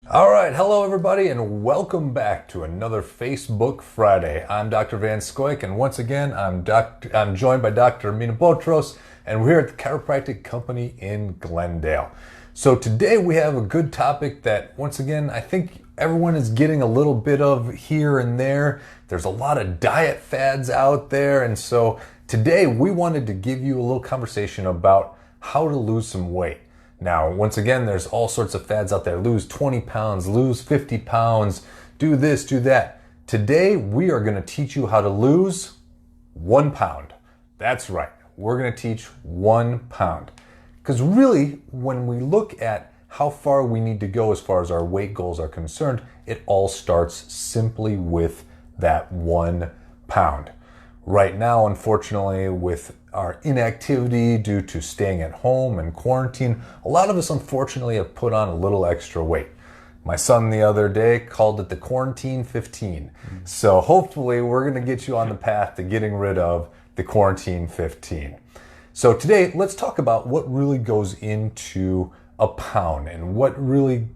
All right, hello everybody, and welcome back to another Facebook Friday. I'm Dr. Scoyk, and once again, I'm joined by Dr. Botros, and we're at the Chiropractic Company in Glendale. So today we have a good topic that, once again, I think everyone is getting a little bit of here and there. There's a lot of diet fads out there, and so today we wanted to give you a little conversation about how to lose some weight. Now, once again, there's all sorts of fads out there. Lose 20 pounds, lose 50 pounds, do this, do that. Today, we are going to teach you how to lose 1 pound. That's right. We're going to teach 1 pound. Because really, when we look at how far we need to go as far as our weight goals are concerned, it all starts simply with that 1 pound. Right now, unfortunately, with our inactivity due to staying at home and quarantine, a lot of us unfortunately have put on a little extra weight. My son the other day called it the quarantine 15. So hopefully we're going to get you on the path to getting rid of the quarantine 15. So today, let's talk about what really goes into a pound and what really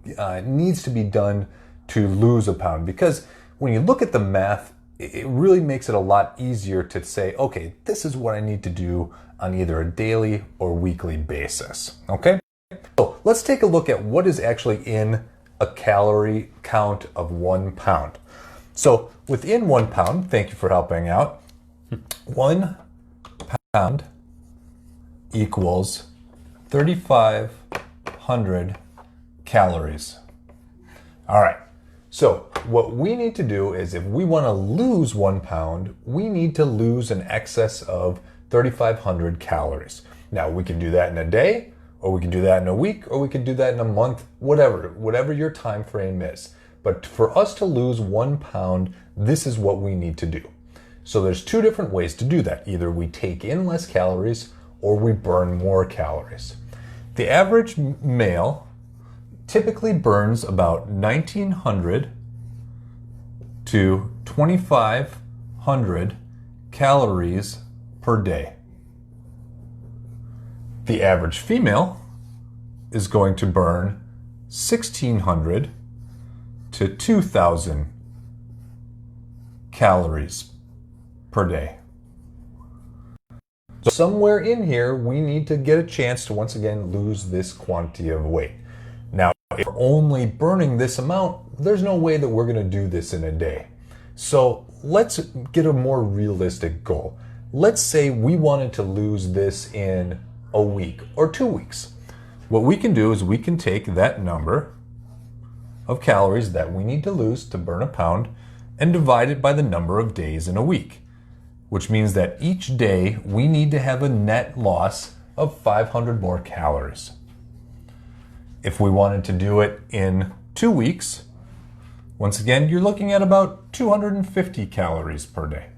needs to be done to lose a pound. Because when you look at the math, it really makes it a lot easier to say, okay, this is what I need to do on either a daily or weekly basis, okay? So let's take a look at what is actually in a calorie count of 1 pound. So within 1 pound, thank you for helping out, 1 pound equals 3,500 calories. All right. So what we need to do is if we want to lose 1 pound, we need to lose an excess of 3,500 calories. Now we can do that in a day, or we can do that in a week, or we can do that in a month, whatever your time frame is. But for us to lose 1 pound, this is what we need to do. So there's 2 different ways to do that. Either we take in less calories or we burn more calories. The average male typically burns about 1,900 to 2,500 calories per day. The average female is going to burn 1,600 to 2,000 calories per day. So somewhere in here, we need to get a chance to once again lose this quantity of weight. Now, if we're only burning this amount, there's no way that we're going to do this in a day. So let's get a more realistic goal. Let's say we wanted to lose this in a week or 2 weeks. What we can do is we can take that number of calories that we need to lose to burn a pound and divide it by the number of days in a week, which means that each day we need to have a net loss of 500 more calories. If we wanted to do it in 2 weeks, once again, you're looking at about 250 calories per day.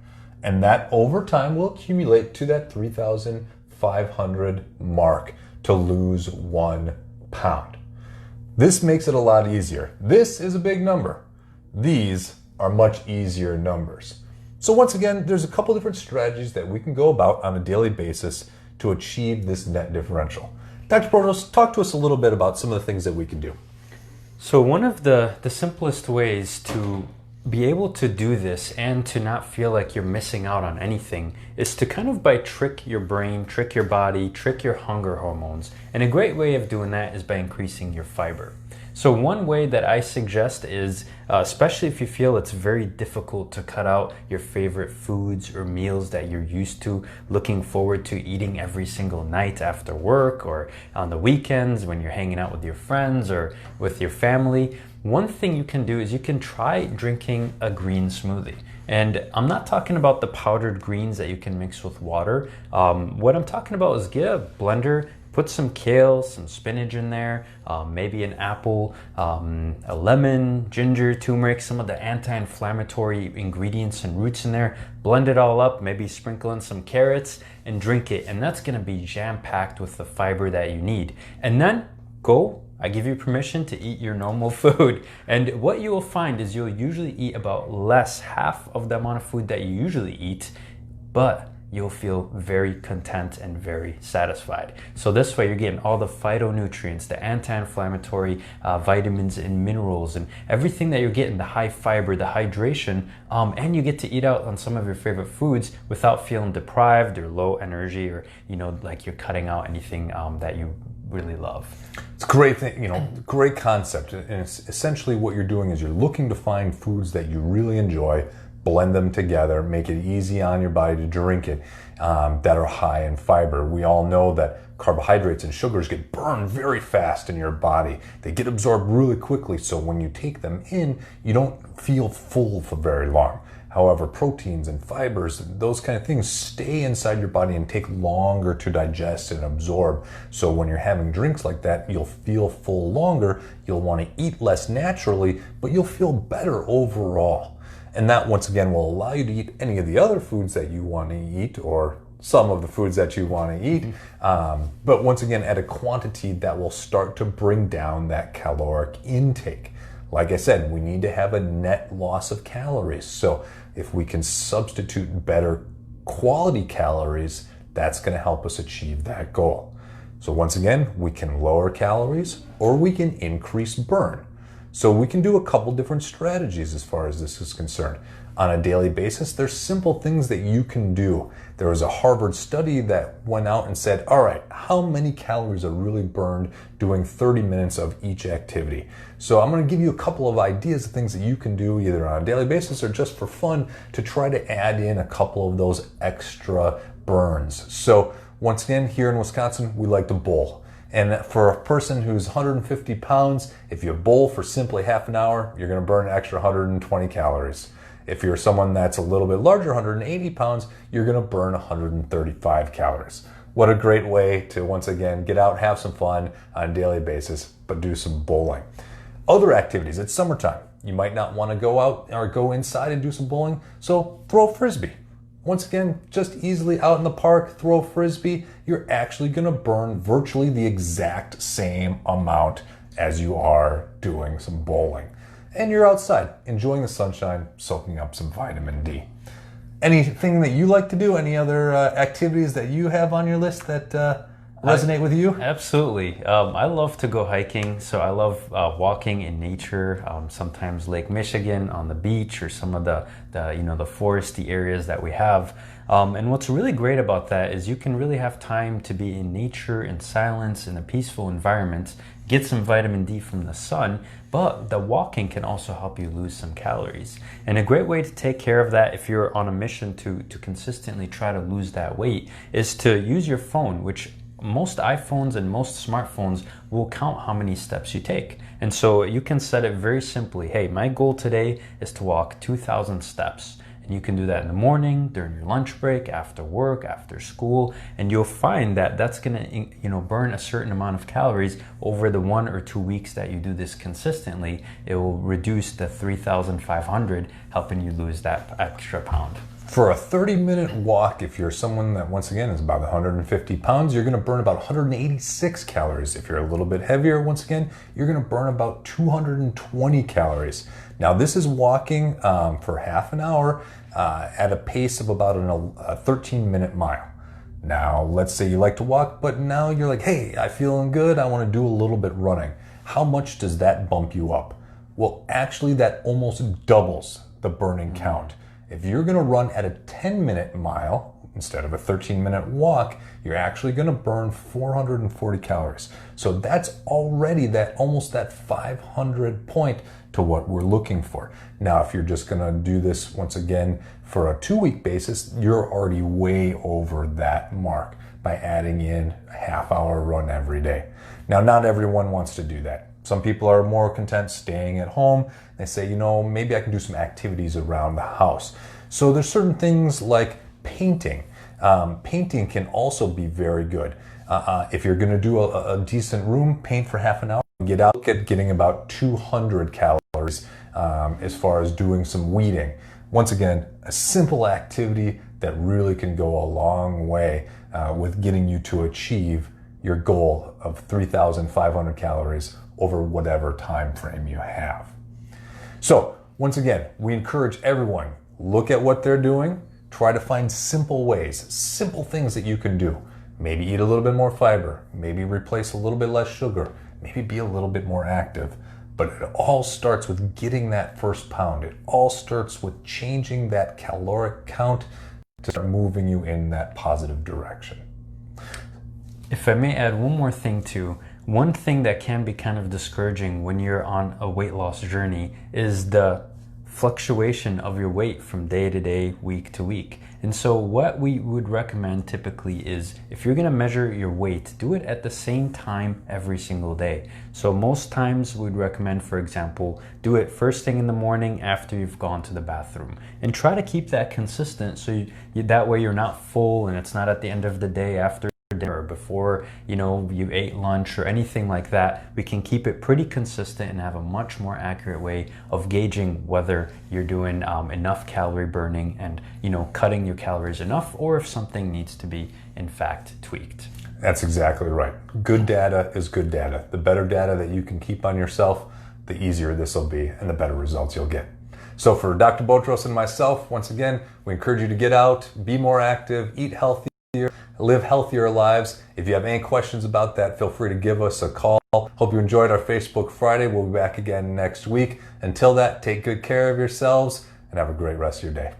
And that over time will accumulate to that 3,500 mark to lose 1 pound. This makes it a lot easier. This is a big number. These are much easier numbers. So once again, there's a couple different strategies that we can go about on a daily basis to achieve this net differential. Dr. Botros, talk to us a little bit about some of the things that we can do. So one of the simplest ways to be able to do this and to not feel like you're missing out on anything is to kind of trick your brain, trick your body, trick your hunger hormones. And a great way of doing that is by increasing your fiber. So one way that I suggest is, especially if you feel it's very difficult to cut out your favorite foods or meals that you're used to looking forward to eating every single night after work or on the weekends when you're hanging out with your friends or with your family, one thing you can do is you can try drinking a green smoothie. And I'm not talking about the powdered greens that you can mix with water. What I'm talking about is get a blender, put some kale, some spinach in there, maybe an apple, a lemon, ginger, turmeric, some of the anti-inflammatory ingredients and roots in there. Blend it all up, maybe sprinkle in some carrots and drink it. And that's gonna be jam-packed with the fiber that you need. And then I give you permission to eat your normal food. And what you will find is you'll usually eat about half of the amount of food that you usually eat, but you'll feel very content and very satisfied. So this way you're getting all the phytonutrients, the anti-inflammatory vitamins and minerals and everything that you're getting, the high fiber, the hydration, and you get to eat out on some of your favorite foods without feeling deprived or low energy, or like you're cutting out anything that you really love. It's a great thing, great concept. And it's essentially what you're doing is you're looking to find foods that you really enjoy, blend them together, make it easy on your body to drink it, that are high in fiber. We all know that carbohydrates and sugars get burned very fast in your body. They get absorbed really quickly, so when you take them in, you don't feel full for very long. However, proteins and fibers, those kind of things stay inside your body and take longer to digest and absorb. So when you're having drinks like that, you'll feel full longer, you'll want to eat less naturally, but you'll feel better overall. And that, once again, will allow you to eat any of the other foods that you want to eat, or some of the foods that you want to eat, but once again, at a quantity that will start to bring down that caloric intake. Like I said, we need to have a net loss of calories. So if we can substitute better quality calories, that's going to help us achieve that goal. So once again, we can lower calories or we can increase burn. So we can do a couple different strategies as far as this is concerned. On a daily basis, there's simple things that you can do. There was a Harvard study that went out and said, all right, how many calories are really burned doing 30 minutes of each activity? So I'm going to give you a couple of ideas of things that you can do either on a daily basis or just for fun to try to add in a couple of those extra burns. So once again, here in Wisconsin, we like to bowl. And for a person who's 150 pounds, if you bowl for simply half an hour, you're going to burn an extra 120 calories. If you're someone that's a little bit larger, 180 pounds, you're going to burn 135 calories. What a great way to, once again, get out, have some fun on a daily basis, but do some bowling. Other activities, it's summertime. You might not want to go out or go inside and do some bowling, so throw a frisbee. Once again, just easily out in the park, throw a frisbee. You're actually going to burn virtually the exact same amount as you are doing some bowling. And you're outside, enjoying the sunshine, soaking up some vitamin D. Anything that you like to do? Any other activities that you have on your list that resonate with you? Absolutely. I love to go hiking, so I love walking in nature. Sometimes Lake Michigan on the beach, or some of the foresty areas that we have. And what's really great about that is you can really have time to be in nature, in silence, in a peaceful environment, get some vitamin D from the sun, but the walking can also help you lose some calories. And a great way to take care of that if you're on a mission to consistently try to lose that weight is to use your phone, which most iPhones and most smartphones will count how many steps you take. And so you can set it very simply. Hey, my goal today is to walk 2,000 steps. And you can do that in the morning, during your lunch break, after work, after school, and you'll find that that's going to, burn a certain amount of calories over the 1 or 2 weeks that you do this consistently. It will reduce the 3,500, helping you lose that extra pound. For a 30-minute walk, if you're someone that, once again, is about 150 pounds, you're going to burn about 186 calories. If you're a little bit heavier, once again, you're going to burn about 220 calories. Now, this is walking for half an hour at a pace of about a 13-minute mile. Now, let's say you like to walk, but now you're like, hey, I'm feeling good. I want to do a little bit running. How much does that bump you up? Well, actually, that almost doubles the burning count. If you're going to run at a 10-minute mile instead of a 13-minute walk, you're actually going to burn 440 calories. So that's already almost that 500 point to what we're looking for. Now, if you're just going to do this once again for a 2-week basis, you're already way over that mark by adding in a half-hour run every day. Now, not everyone wants to do that. Some people are more content staying at home. They say, maybe I can do some activities around the house. So there's certain things like painting. Painting can also be very good. If you're going to do a decent room, paint for half an hour. Get out, getting about 200 calories as far as doing some weeding. Once again, a simple activity that really can go a long way with getting you to achieve your goal of 3,500 calories over whatever time frame you have. So once again, we encourage everyone, look at what they're doing, Try to find simple ways, simple things that you can do. Maybe eat a little bit more fiber, maybe replace a little bit less sugar, maybe be a little bit more active. But it all starts with getting that first pound. It all starts with changing that caloric count to start moving you in that positive direction. If I may add one more thing too, one thing that can be kind of discouraging when you're on a weight loss journey is the fluctuation of your weight from day to day, week to week. And so what we would recommend typically is if you're going to measure your weight, do it at the same time every single day. So most times we'd recommend, for example, do it first thing in the morning after you've gone to the bathroom, and try to keep that consistent so that way you're not full and it's not at the end of the day after dinner, before you ate lunch or anything like that. We can keep it pretty consistent and have a much more accurate way of gauging whether you're doing enough calorie burning and cutting your calories enough, or if something needs to be in fact tweaked. That's exactly right. Good data is good data. The better data that you can keep on yourself, the easier this will be and the better results you'll get. So for Dr. Botros and myself, once again, we encourage you to get out, be more active, eat healthier, live healthier lives. If you have any questions about that, feel free to give us a call. Hope you enjoyed our Facebook Friday. We'll be back again next week. Until that, take good care of yourselves and have a great rest of your day.